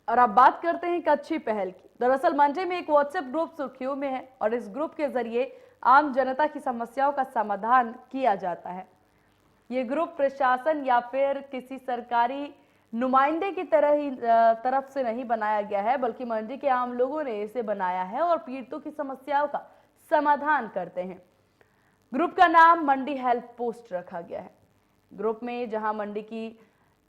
और अब बात करते हैं एक अच्छी पहल की। दरअसल मंडी में एक व्हाट्सएप ग्रुप सुर्खियों में है और इस ग्रुप के जरिए आम जनता की समस्याओं का समाधान किया जाता है। ये ग्रुप प्रशासन या फिर किसी सरकारी नुमाइंदे की तरफ से नहीं बनाया गया है, बल्कि मंडी के आम लोगों ने इसे बनाया है और पीड़ितों की समस्याओं का समाधान करते हैं। ग्रुप का नाम मंडी हेल्प पोस्ट रखा गया है। ग्रुप में जहां मंडी की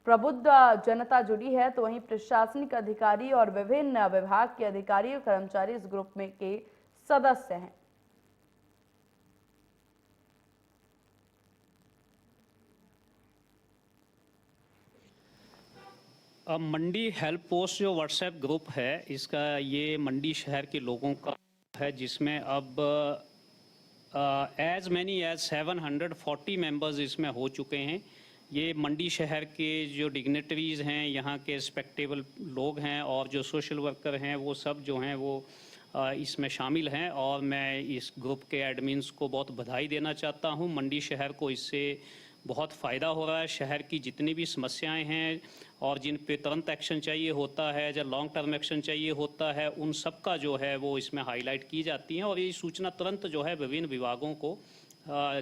प्रबुद्ध जनता जुड़ी है, तो वहीं प्रशासनिक अधिकारी और विभिन्न विभाग के अधिकारी और कर्मचारी इस ग्रुप में के सदस्य हैं। अब मंडी हेल्प पोस्ट जो व्हाट्सएप ग्रुप है, इसका ये मंडी शहर के लोगों का है, जिसमें अब एज मैनी एज 740 मेंबर्स इसमें हो चुके हैं। ये मंडी शहर के जो डिग्नेटरीज़ हैं, यहाँ के रिस्पेक्टेबल लोग हैं और जो सोशल वर्कर हैं, वो सब जो हैं वो इसमें शामिल हैं। और मैं इस ग्रुप के एडमिन्स को बहुत बधाई देना चाहता हूँ। मंडी शहर को इससे बहुत फ़ायदा हो रहा है। शहर की जितनी भी समस्याएं हैं और जिन पे तुरंत एक्शन चाहिए होता है, या लॉन्ग टर्म एक्शन चाहिए होता है, उन सब का जो है वो इसमें हाईलाइट की जाती हैं और ये सूचना तुरंत जो है विभिन्न विभागों को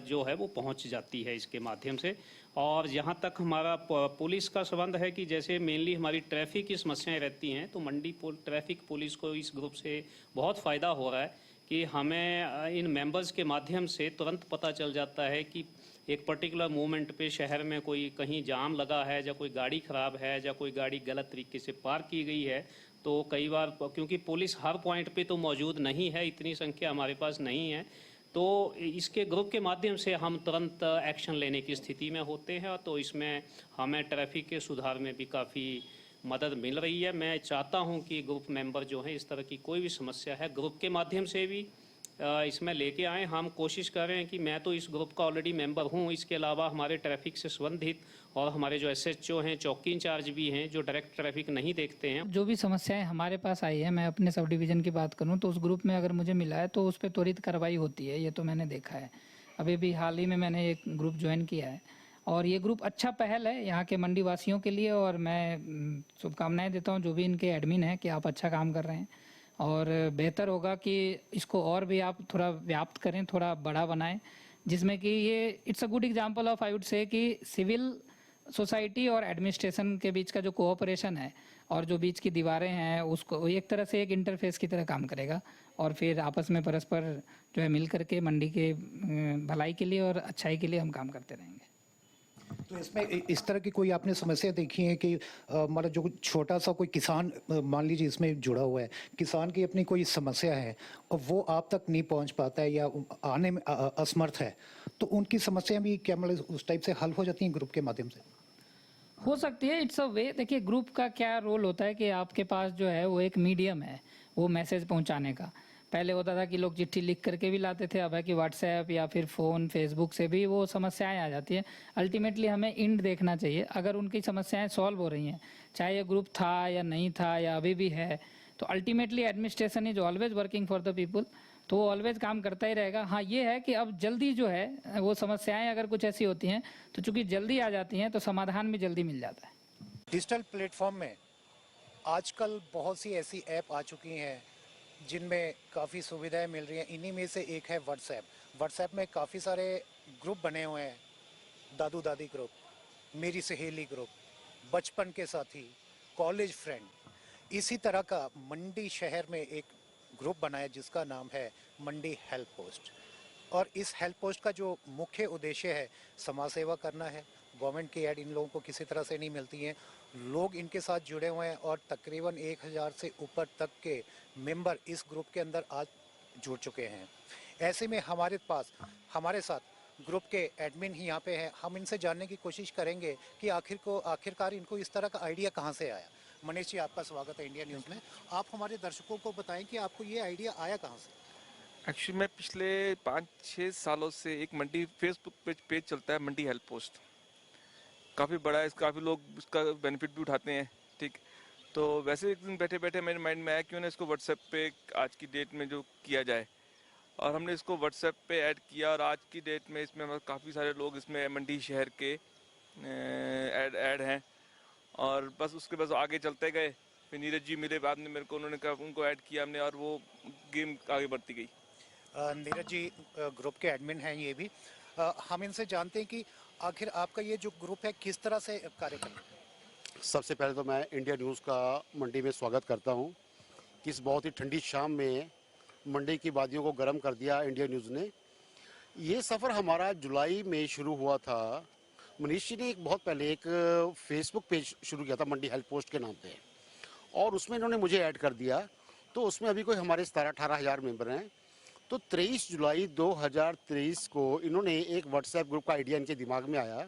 जो है वो पहुंच जाती है इसके माध्यम से। और जहाँ तक हमारा पुलिस का संबंध है कि जैसे मेनली हमारी ट्रैफिक की समस्याएं रहती हैं, तो मंडी ट्रैफिक पुलिस को इस ग्रुप से बहुत फ़ायदा हो रहा है कि हमें इन मेंबर्स के माध्यम से तुरंत पता चल जाता है कि एक पर्टिकुलर मोमेंट पे शहर में कोई कहीं जाम लगा है, या कोई गाड़ी ख़राब है, या कोई गाड़ी गलत तरीके से पार्क की गई है। तो कई बार क्योंकि पुलिस हर पॉइंट पे तो मौजूद नहीं है, इतनी संख्या हमारे पास नहीं है, तो इसके ग्रुप के माध्यम से हम तुरंत एक्शन लेने की स्थिति में होते हैं। तो इसमें हमें ट्रैफिक के सुधार में भी काफ़ी मदद मिल रही है। मैं चाहता हूं कि ग्रुप मेंबर जो हैं, इस तरह की कोई भी समस्या है ग्रुप के माध्यम से भी इसमें लेके आएँ। हम कोशिश कर रहे हैं कि मैं तो इस ग्रुप का ऑलरेडी मेंबर हूं, इसके अलावा हमारे ट्रैफिक से संबंधित और हमारे जो एसएचओ हैं, चौकी इंचार्ज भी हैं, जो डायरेक्ट ट्रैफिक नहीं देखते हैं। जो भी समस्याएं हमारे पास आई है, मैं अपने सब डिवीज़न की बात करूं तो उस ग्रुप में अगर मुझे मिला है तो उस पर त्वरित कार्रवाई होती है। ये तो मैंने देखा है। अभी भी हाल ही में मैंने एक ग्रुप ज्वाइन किया है और ये ग्रुप अच्छा पहल है यहाँ के मंडी वासियों के लिए, और मैं शुभकामनाएं देता हूँ जो भी इनके एडमिन हैं कि आप अच्छा काम कर रहे हैं। और बेहतर होगा कि इसको और भी आप थोड़ा व्याप्त करें, थोड़ा बड़ा बनाएं, जिसमें कि ये it's a good example of, I would say, कि सिविल सोसाइटी और एडमिनिस्ट्रेशन के बीच का जो कोऑपरेशन है और जो बीच की दीवारें हैं, उसको एक तरह से एक इंटरफेस की तरह काम करेगा और फिर आपस में परस्पर जो है मिल करके मंडी के भलाई के लिए और अच्छाई के लिए हम काम करते रहेंगे। तो इसमें इस तरह की कोई आपने समस्या देखी है कि मतलब जो छोटा सा कोई किसान मान लीजिए इसमें जुड़ा हुआ है, किसान की अपनी कोई समस्या है और वो आप तक नहीं पहुंच पाता है या आने में असमर्थ है, तो उनकी समस्या भी क्या मतलब उस टाइप से हल हो जाती है ग्रुप के माध्यम से? हो सकती है, इट्स अ वे। देखिए, ग्रुप का क्या रोल होता है कि आपके पास जो है वो एक मीडियम है वो मैसेज पहुंचाने का। पहले होता था कि लोग चिट्ठी लिख करके भी लाते थे, अब है कि व्हाट्सएप या फिर फ़ोन फेसबुक से भी वो समस्याएं आ जाती हैं। अल्टीमेटली हमें इंड देखना चाहिए। अगर उनकी समस्याएं सॉल्व हो रही हैं, चाहे ये ग्रुप था या नहीं था या अभी भी है, तो ultimately administration is always working for the people, तो वो ऑलवेज काम करता ही रहेगा। हाँ, ये है कि अब जल्दी जो है वो समस्याएं अगर कुछ ऐसी होती हैं तो चूंकि जल्दी आ जाती हैं तो समाधान भी जल्दी मिल जाता है। डिजिटल प्लेटफॉर्म में आजकल बहुत सी ऐसी ऐप आ चुकी हैं जिनमें काफ़ी सुविधाएं मिल रही हैं। इन्हीं में से एक है व्हाट्सएप। व्हाट्सएप में काफ़ी सारे ग्रुप बने हुए हैं, दादू दादी ग्रुप, मेरी सहेली ग्रुप, बचपन के साथी, कॉलेज फ्रेंड। इसी तरह का मंडी शहर में एक ग्रुप बना है जिसका नाम है मंडी हेल्प पोस्ट। और इस हेल्प पोस्ट का जो मुख्य उद्देश्य है, समाज सेवा करना है। गवर्नमेंट की ऐड इन लोगों को किसी तरह से नहीं मिलती हैं, लोग इनके साथ जुड़े हुए हैं और तकरीबन 1000 से ऊपर तक के मेंबर इस ग्रुप के अंदर आज जुड़ चुके हैं। ऐसे में हमारे साथ ग्रुप के एडमिन ही यहाँ पे हैं। हम इनसे जानने की कोशिश करेंगे कि आखिरकार इनको इस तरह का आइडिया कहाँ से आया। मनीष जी, आपका स्वागत है इंडिया न्यूज़ में। आप हमारे दर्शकों को बताएं कि आपको ये आइडिया आया कहाँ से? एक्चुअली मैं पिछले 5-6 सालों से एक मंडी फेसबुक पेज चलता है, मंडी हेल्प पोस्ट। काफ़ी बड़ा है, काफ़ी लोग इसका बेनिफिट भी उठाते हैं। ठीक, तो वैसे एक दिन बैठे बैठे मेरे माइंड में आया क्यों ना इसको व्हाट्सएप पे आज की डेट में जो किया जाए, और हमने इसको व्हाट्सएप पे ऐड किया। और आज की डेट में इसमें काफ़ी सारे लोग इसमें मंडी शहर के ऐड हैं, और बस उसके बस आगे चलते गए। फिर नीरज जी मिले बाद में मेरे को, उन्होंने कहा, उनको ऐड किया हमने और वो गेम आगे बढ़ती गई। नीरज जी ग्रुप के एडमिन हैं ये भी। हम इनसे जानते हैं कि आखिर आपका ये जो ग्रुप है किस तरह से कार्य करता है। सबसे पहले तो मैं इंडिया न्यूज़ का मंडी में स्वागत करता हूं कि इस बहुत ही ठंडी शाम में मंडी की वादियों को गर्म कर दिया इंडिया न्यूज़ ने। ये सफ़र हमारा जुलाई में शुरू हुआ था। मनीष जी ने एक बहुत पहले एक फेसबुक पेज शुरू किया था मंडी हेल्प पोस्ट के नाम पे, और उसमें इन्होंने मुझे ऐड कर दिया। तो उसमें अभी कोई हमारे 17-18 हज़ार मेंबर हैं। तो 23 जुलाई 2023 को इन्होंने एक व्हाट्सएप ग्रुप का आइडिया इनके दिमाग में आया,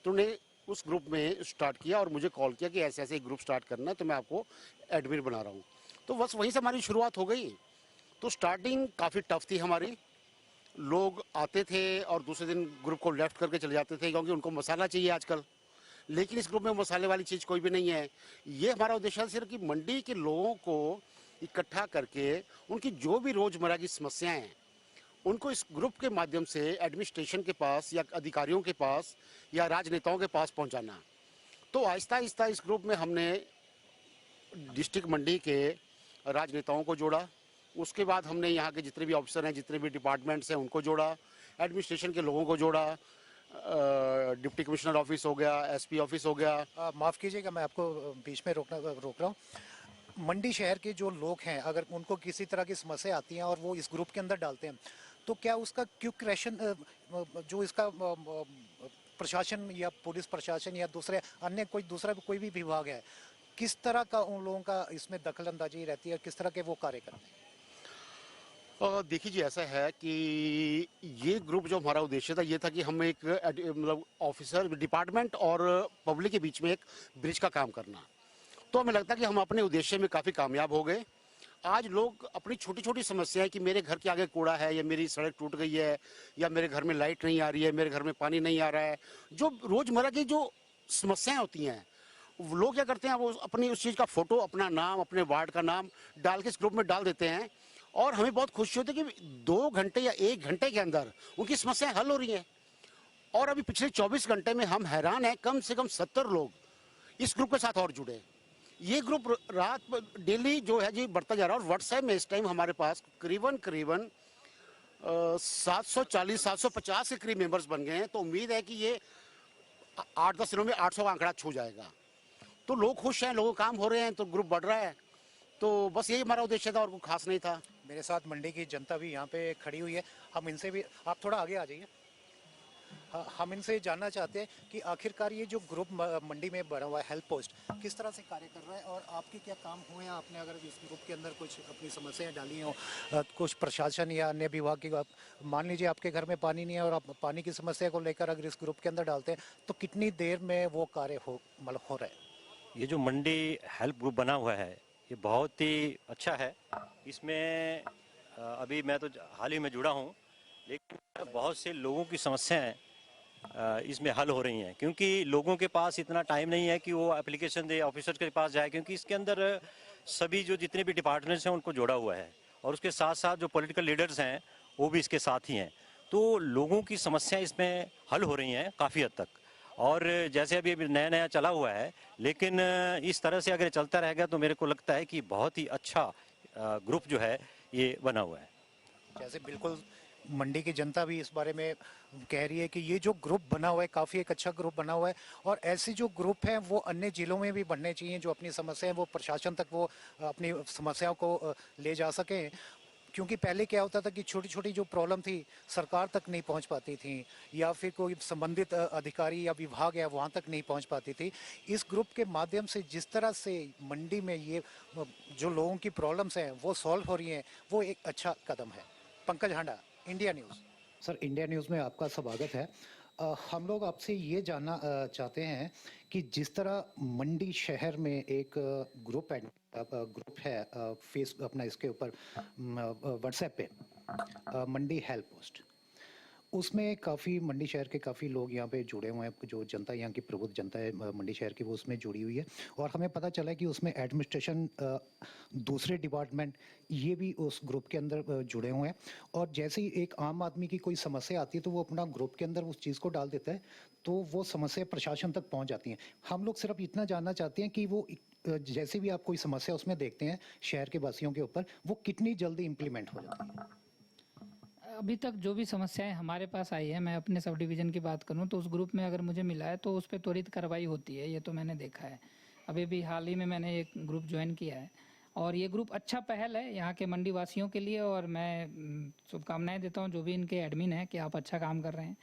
तो उन्हें उस ग्रुप में स्टार्ट किया और मुझे कॉल किया कि ऐसे ऐसे एक ग्रुप स्टार्ट करना है, तो मैं आपको एडमिन बना रहा हूँ। तो बस वहीं से हमारी शुरुआत हो गई। तो स्टार्टिंग काफ़ी टफ थी हमारी। लोग आते थे और दूसरे दिन ग्रुप को लेफ्ट करके चले जाते थे, क्योंकि उनको मसाला चाहिए आजकल। लेकिन इस ग्रुप में मसाले वाली चीज़ कोई भी नहीं है। ये हमारा उद्देश्य है सिर्फ कि मंडी के लोगों को इकट्ठा करके उनकी जो भी रोज़मर्रा की समस्याएं हैं उनको इस ग्रुप के माध्यम से एडमिनिस्ट्रेशन के पास या अधिकारियों के पास या राजनेताओं के पास पहुंचाना। तो आहिस्ता आहिस्ता इस ग्रुप में हमने डिस्ट्रिक्ट मंडी के राजनेताओं को जोड़ा। उसके बाद हमने यहाँ के जितने भी ऑफिसर हैं, जितने भी डिपार्टमेंट्स हैं, उनको जोड़ा। एडमिनिस्ट्रेशन के लोगों को जोड़ा। डिप्टी कमिश्नर ऑफिस हो गया, एसपी ऑफिस हो गया। माफ़ कीजिएगा, मैं आपको बीच में रोक रहा हूँ। मंडी शहर के जो लोग हैं अगर उनको किसी तरह की समस्या आती है और वो इस ग्रुप के अंदर डालते हैं, तो क्या उसका क्विक रेशन जो इसका प्रशासन या पुलिस प्रशासन या दूसरे अन्य कोई भी विभाग है, किस तरह का उन लोगों का इसमें दखल अंदाजी रहती है और किस तरह के वो कार्य करते हैं? देखिए जी, ऐसा है कि ये ग्रुप जो हमारा उद्देश्य था ये था कि हम एक मतलब ऑफिसर, डिपार्टमेंट और पब्लिक के बीच में एक ब्रिज का काम करना। तो हमें लगता है कि हम अपने उद्देश्य में काफ़ी कामयाब हो गए। आज लोग अपनी छोटी छोटी समस्याएं कि मेरे घर के आगे कूड़ा है, या मेरी सड़क टूट गई है, या मेरे घर में लाइट नहीं आ रही है, मेरे घर में पानी नहीं आ रहा है, जो रोज़मर्रा की जो समस्याएं होती हैं, वो लोग क्या करते हैं, वो अपनी उस चीज़ का फ़ोटो, अपना नाम, अपने वार्ड का नाम डाल के इस ग्रुप में डाल देते हैं। और हमें बहुत खुशी होती है कि 2 घंटे या 1 घंटे के अंदर उनकी समस्याएं हल हो रही हैं। और अभी पिछले 24 घंटे में हम हैरान हैं, कम से कम 70 लोग इस ग्रुप के साथ और जुड़े। ये ग्रुप रात डेली जो है जी बढ़ता जा रहा है। और व्हाट्सएप में इस टाइम हमारे पास करीबन 740-750 के करीब मेंबर्स बन गए हैं। तो उम्मीद है कि ये 8-10 दिनों में 800 का आंकड़ा छू जाएगा। तो लोग खुश हैं, लोगों काम हो रहे हैं, तो ग्रुप बढ़ रहा है। तो बस यही हमारा उद्देश्य था और कुछ खास नहीं था। मेरे साथ मंडी की जनता भी यहाँ पे खड़ी हुई है। हम इनसे भी, आप थोड़ा आगे आ जाइए। हम इनसे जानना चाहते हैं कि आखिरकार ये जो ग्रुप मंडी में बना हुआ है हेल्प पोस्ट, किस तरह से कार्य कर रहा है और आपके क्या काम हुए हैं। आपने अगर इस ग्रुप के अंदर कुछ अपनी समस्याएं डाली हो, कुछ प्रशासन या अन्य विभाग की, मान लीजिए आपके घर में पानी नहीं है और आप पानी की समस्या को लेकर अगर इस ग्रुप के अंदर डालते हैं, तो कितनी देर में वो कार्य हो रहा है? ये जो मंडी हेल्प ग्रुप बना हुआ है ये बहुत ही अच्छा है। इसमें अभी मैं तो हाल ही में जुड़ा हूँ, लेकिन बहुत से लोगों की समस्याएं इसमें हल हो रही हैं, क्योंकि लोगों के पास इतना टाइम नहीं है कि वो एप्लीकेशन दे, ऑफिसर के पास जाए, क्योंकि इसके अंदर सभी जो जितने भी डिपार्टमेंट्स हैं उनको जोड़ा हुआ है और उसके साथ साथ जो पॉलिटिकल लीडर्स हैं वो भी इसके साथ ही हैं। तो लोगों की समस्याएं इसमें हल हो रही हैं काफ़ी हद तक। और जैसे अभी नया नया चला हुआ है, लेकिन इस तरह से अगर चलता रहेगा तो मेरे को लगता है कि बहुत ही अच्छा ग्रुप जो है ये बना हुआ है। जैसे बिल्कुल मंडी की जनता भी इस बारे में कह रही है कि ये जो ग्रुप बना हुआ है काफ़ी एक अच्छा ग्रुप बना हुआ है, और ऐसे जो ग्रुप हैं वो अन्य जिलों में भी बनने चाहिए, जो अपनी समस्याएं वो प्रशासन तक वो अपनी समस्याओं को ले जा सकें। क्योंकि पहले क्या होता था कि छोटी छोटी जो प्रॉब्लम थी सरकार तक नहीं पहुंच पाती थी, या फिर कोई संबंधित अधिकारी या विभाग है वहां तक नहीं पहुंच पाती थी। इस ग्रुप के माध्यम से जिस तरह से मंडी में ये जो लोगों की प्रॉब्लम्स हैं वो सॉल्व हो रही हैं, वो एक अच्छा कदम है। Pankaj Handa, India news. Sir, India news में आपका स्वागत है। हम लोग आपसे ये जानना चाहते हैं कि जिस तरह मंडी शहर में एक ग्रुप है फेस अपना इसके ऊपर व्हाट्सएप पे मंडी हेल्प पोस्ट, उसमें काफ़ी मंडी शहर के काफ़ी लोग यहाँ पे जुड़े हुए हैं। जो जनता यहाँ की प्रबुद्ध जनता है मंडी शहर की, वो उसमें जुड़ी हुई है। और हमें पता चला है कि उसमें एडमिनिस्ट्रेशन, दूसरे डिपार्टमेंट, ये भी उस ग्रुप के अंदर जुड़े हुए हैं। और जैसे ही एक आम आदमी की कोई समस्या आती है तो वो अपना ग्रुप के अंदर उस चीज़ को डाल देता है, तो वो समस्या प्रशासन तक पहुँच जाती हैं। हम लोग सिर्फ इतना जानना चाहते हैं कि वो जैसे भी आप कोई समस्या उसमें देखते हैं शहर के वासियों के ऊपर, वो कितनी जल्दी इम्प्लीमेंट हो जाती है? अभी तक जो भी समस्याएं हमारे पास आई है, मैं अपने सब डिवीज़न की बात करूं तो उस ग्रुप में अगर मुझे मिला है तो उस पर त्वरित कार्रवाई होती है, ये तो मैंने देखा है। अभी भी हाल ही में मैंने एक ग्रुप ज्वाइन किया है और ये ग्रुप अच्छा पहल है यहाँ के मंडी वासियों के लिए, और मैं शुभकामनाएं देता हूँ जो भी इनके एडमिन हैं कि आप अच्छा काम कर रहे हैं,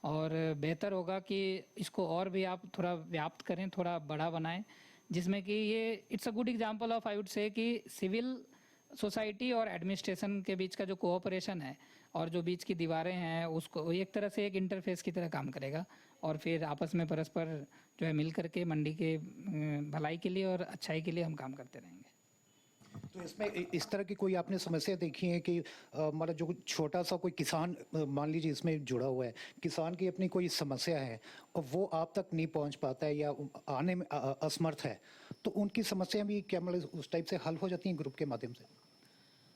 और बेहतर होगा कि इसको और भी आप थोड़ा व्याप्त करें, थोड़ा बड़ा बनाएं, जिसमें कि ये it's a good example of, I would say, कि सिविल सोसाइटी और एडमिनिस्ट्रेशन के बीच का जो कोऑपरेशन है और जो बीच की दीवारें हैं उसको एक तरह से एक इंटरफेस की तरह काम करेगा, और फिर आपस में परस्पर जो है मिल करके मंडी के भलाई के लिए और अच्छाई के लिए हम काम करते रहेंगे। तो इसमें इस तरह की कोई आपने समस्या देखी है कि मतलब जो छोटा सा कोई किसान मान लीजिए इसमें जुड़ा हुआ है, किसान की अपनी कोई समस्या है और वो आप तक नहीं पहुंच पाता है या आने में असमर्थ है, तो उनकी समस्या भी क्या मतलब उस टाइप से हल हो जाती हैं ग्रुप के माध्यम से?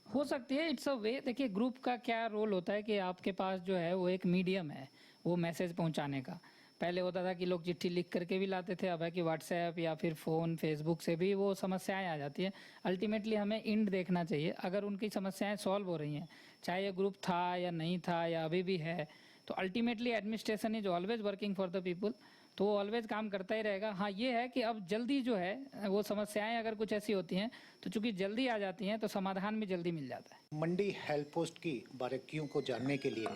हो सकती है, इट्स अ वे। देखिए, ग्रुप का क्या रोल होता है कि आपके पास जो है वो एक मीडियम है वो मैसेज पहुंचाने का। पहले होता था कि लोग चिट्ठी लिख करके भी लाते थे, अब है कि व्हाट्सएप या फिर फ़ोन फेसबुक से भी वो समस्याएं आ जाती हैं। अल्टीमेटली हमें इंड देखना चाहिए, अगर उनकी समस्याएं सॉल्व हो रही हैं, चाहे ये ग्रुप था या नहीं था या अभी भी है, तो ultimately administration is always working for the people, तो वो ऑलवेज काम करता ही रहेगा। हाँ, ये है कि अब जल्दी जो है वो समस्याएं अगर कुछ ऐसी होती हैं तो चूंकि जल्दी आ जाती हैं तो समाधान भी जल्दी मिल जाता है। मंडी हेल्प पोस्ट की बारीकियों को जानने के लिए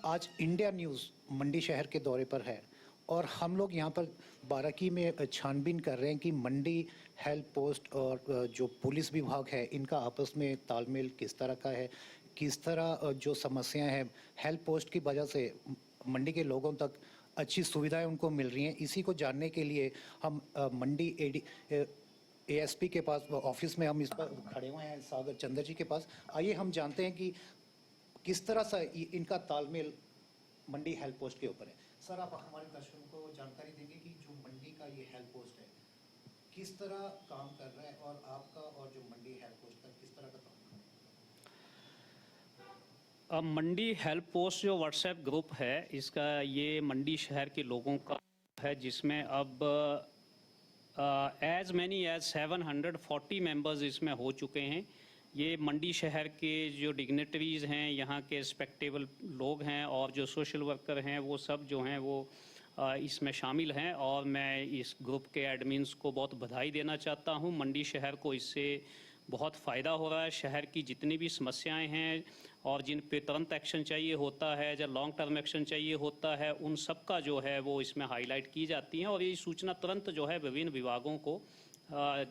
आज इंडिया न्यूज़ मंडी शहर के दौरे पर है और हम लोग यहाँ पर बारीकी में छानबीन कर रहे हैं कि मंडी हेल्प पोस्ट और जो पुलिस विभाग है इनका आपस में तालमेल किस तरह का है, किस तरह जो समस्याएं हैं हेल्प पोस्ट की वजह से मंडी के लोगों तक अच्छी सुविधाएं उनको मिल रही हैं। इसी को जानने के लिए हम मंडी एएसपी के पास ऑफिस में हम इस पर खड़े हुए हैं, सागर चंद्र जी के पास। आइए हम जानते हैं कि किस तरह से इनका तालमेल मंडी हेल्प पोस्ट के ऊपर है। सर, आप हमारे दर्शकों को जानकारी देंगे कि जो मंडी का ये हेल्प पोस्ट है किस तरह काम कर रहा है और आपका और जो मंडी हेल्प पोस्ट का किस तरह का काम कर रहा है? मंडी हेल्प पोस्ट जो व्हाट्सएप ग्रुप है, इसका ये मंडी शहर के लोगों का है, जिसमें अब एज मैनी एज 740 मेंबर्स इसमें हो चुके हैं। ये मंडी शहर के जो डिग्नेटरीज़ हैं, यहाँ के रिस्पेक्टेबल लोग हैं और जो सोशल वर्कर हैं, वो सब जो हैं वो इसमें शामिल हैं, और मैं इस ग्रुप के एडमिन्स को बहुत बधाई देना चाहता हूँ। मंडी शहर को इससे बहुत फ़ायदा हो रहा है। शहर की जितनी भी समस्याएं हैं और जिन पे तुरंत एक्शन चाहिए होता है या लॉन्ग टर्म एक्शन चाहिए होता है, उन सब का जो है वो इसमें हाईलाइट की जाती हैं, और ये सूचना तुरंत जो है विभिन्न विभागों को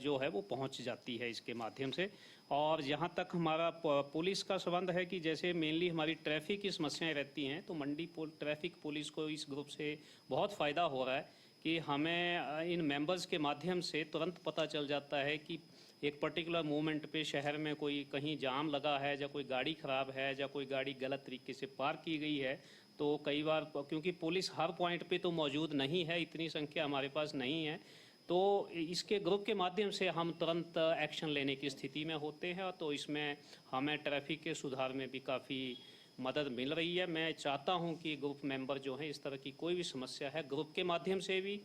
जो है वो पहुंच जाती है इसके माध्यम से। और जहां तक हमारा पुलिस का संबंध है कि जैसे मेनली हमारी ट्रैफिक की समस्याएं रहती हैं, तो मंडी ट्रैफिक पुलिस को इस ग्रुप से बहुत फ़ायदा हो रहा है कि हमें इन मेंबर्स के माध्यम से तुरंत पता चल जाता है कि एक पर्टिकुलर मोमेंट पे शहर में कोई कहीं जाम लगा है या कोई गाड़ी ख़राब है या कोई गाड़ी गलत तरीके से पार्क की गई है। तो कई बार क्योंकि पुलिस हर पॉइंट पे तो मौजूद नहीं है, इतनी संख्या हमारे पास नहीं है, तो इसके ग्रुप के माध्यम से हम तुरंत एक्शन लेने की स्थिति में होते हैं, तो इसमें हमें ट्रैफिक के सुधार में भी काफ़ी मदद मिल रही है। मैं चाहता हूं कि ग्रुप मेंबर जो हैं, इस तरह की कोई भी समस्या है ग्रुप के माध्यम से भी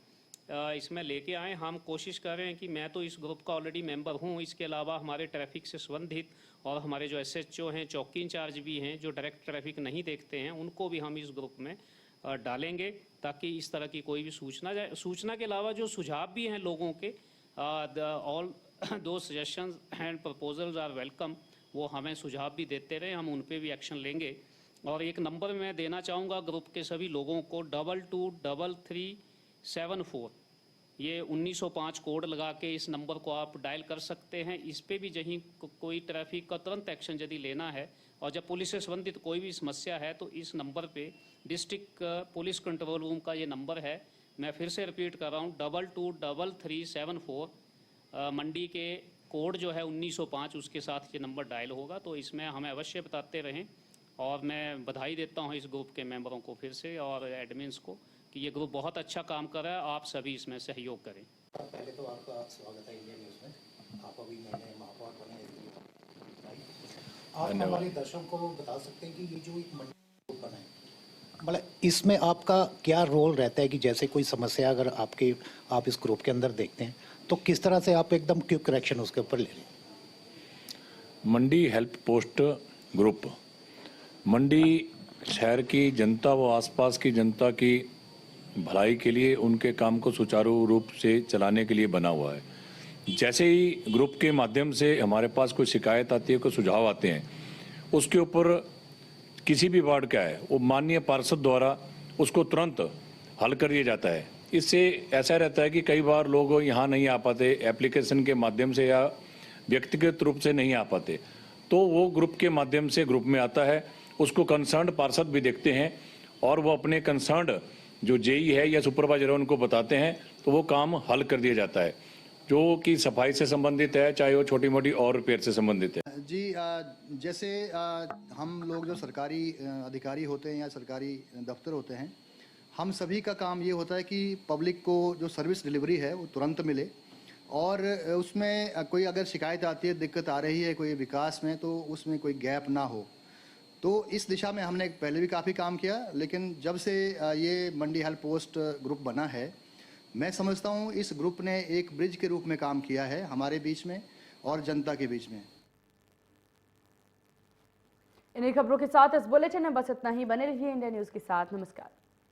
इसमें लेके आएँ। हम कोशिश कर रहे हैं कि मैं तो इस ग्रुप का ऑलरेडी मेंबर हूं, इसके अलावा हमारे ट्रैफिक से संबंधित और हमारे जो एसएचओ हैं, चौकी इंचार्ज भी हैं, जो डायरेक्ट ट्रैफिक नहीं देखते हैं, उनको भी हम इस ग्रुप में डालेंगे, ताकि इस तरह की कोई भी सूचना के अलावा जो सुझाव भी हैं लोगों के, all those suggestions and proposals are welcome, वो हमें सुझाव भी देते रहे, हम उन पे भी एक्शन लेंगे। और एक नंबर मैं देना चाहूँगा ग्रुप के सभी लोगों को, 222374, ये 1905 कोड लगा के इस नंबर को आप डायल कर सकते हैं। इस पे भी जहीं कोई ट्रैफिक का तुरंत एक्शन यदि लेना है और जब पुलिस से संबंधित कोई भी समस्या है, तो इस नंबर पे डिस्ट्रिक्ट पुलिस कंट्रोल रूम का ये नंबर है, मैं फिर से रिपीट कर रहा हूँ, 222374, मंडी के कोड जो है 1905, उसके साथ ये नंबर डायल होगा। तो इसमें हमें अवश्य बताते रहें, और मैं बधाई देता हूँ इस ग्रुप के मेंबरों को फिर से और एडमिन्स को कि ये ग्रुप बहुत अच्छा काम कर रहा है, आप सभी इसमें सहयोग करें। पहले तो आपका स्वागत है इंडिया न्यूज़ में, आप अभी नए महापौर बने हैं। आप हमारे दर्शकों को बता सकते हैं कि ये जो एक मंडी ग्रुप बना है, मतलब इसमें आपका क्या रोल रहता है कि जैसे कोई समस्या अगर आप इस ग्रुप के अंदर देखते हैं, तो किस तरह से आप एकदम क्विक एक्शन उसके ऊपर ले लें? मंडी हेल्प पोस्ट ग्रुप मंडी शहर की जनता व आसपास की जनता की भलाई के लिए, उनके काम को सुचारू रूप से चलाने के लिए बना हुआ है। जैसे ही ग्रुप के माध्यम से हमारे पास कोई शिकायत आती है, कोई सुझाव आते हैं, उसके ऊपर किसी भी वार्ड का है वो माननीय पार्षद द्वारा उसको तुरंत हल कर दिया जाता है। इससे ऐसा रहता है कि कई बार लोग यहाँ नहीं आ पाते, एप्लीकेशन के माध्यम से या व्यक्तिगत रूप से नहीं आ पाते, तो वो ग्रुप के माध्यम से ग्रुप में आता है, उसको कंसर्न पार्षद भी देखते हैं और वो अपने कंसर्न जो जेई है या सुपरवाइजर है उनको बताते हैं, तो वो काम हल कर दिया जाता है, जो कि सफाई से संबंधित है, चाहे वो छोटी मोटी और रिपेयर से संबंधित है। जी, जैसे हम लोग जो सरकारी अधिकारी होते हैं या सरकारी दफ्तर होते हैं, हम सभी का काम ये होता है कि पब्लिक को जो सर्विस डिलीवरी है वो तुरंत मिले, और उसमें कोई अगर शिकायत आती है, दिक्कत आ रही है कोई विकास में, तो उसमें कोई गैप ना हो। तो इस दिशा में हमने पहले भी काफ़ी काम किया, लेकिन जब से ये मंडी हेल्प पोस्ट ग्रुप बना है, मैं समझता हूँ इस ग्रुप ने एक ब्रिज के रूप में काम किया है हमारे बीच में और जनता के बीच में। इन्हीं खबरों के साथ इस बुलेटिन में बस इतना ही। बने रहिए इंडिया न्यूज़ के साथ। नमस्कार।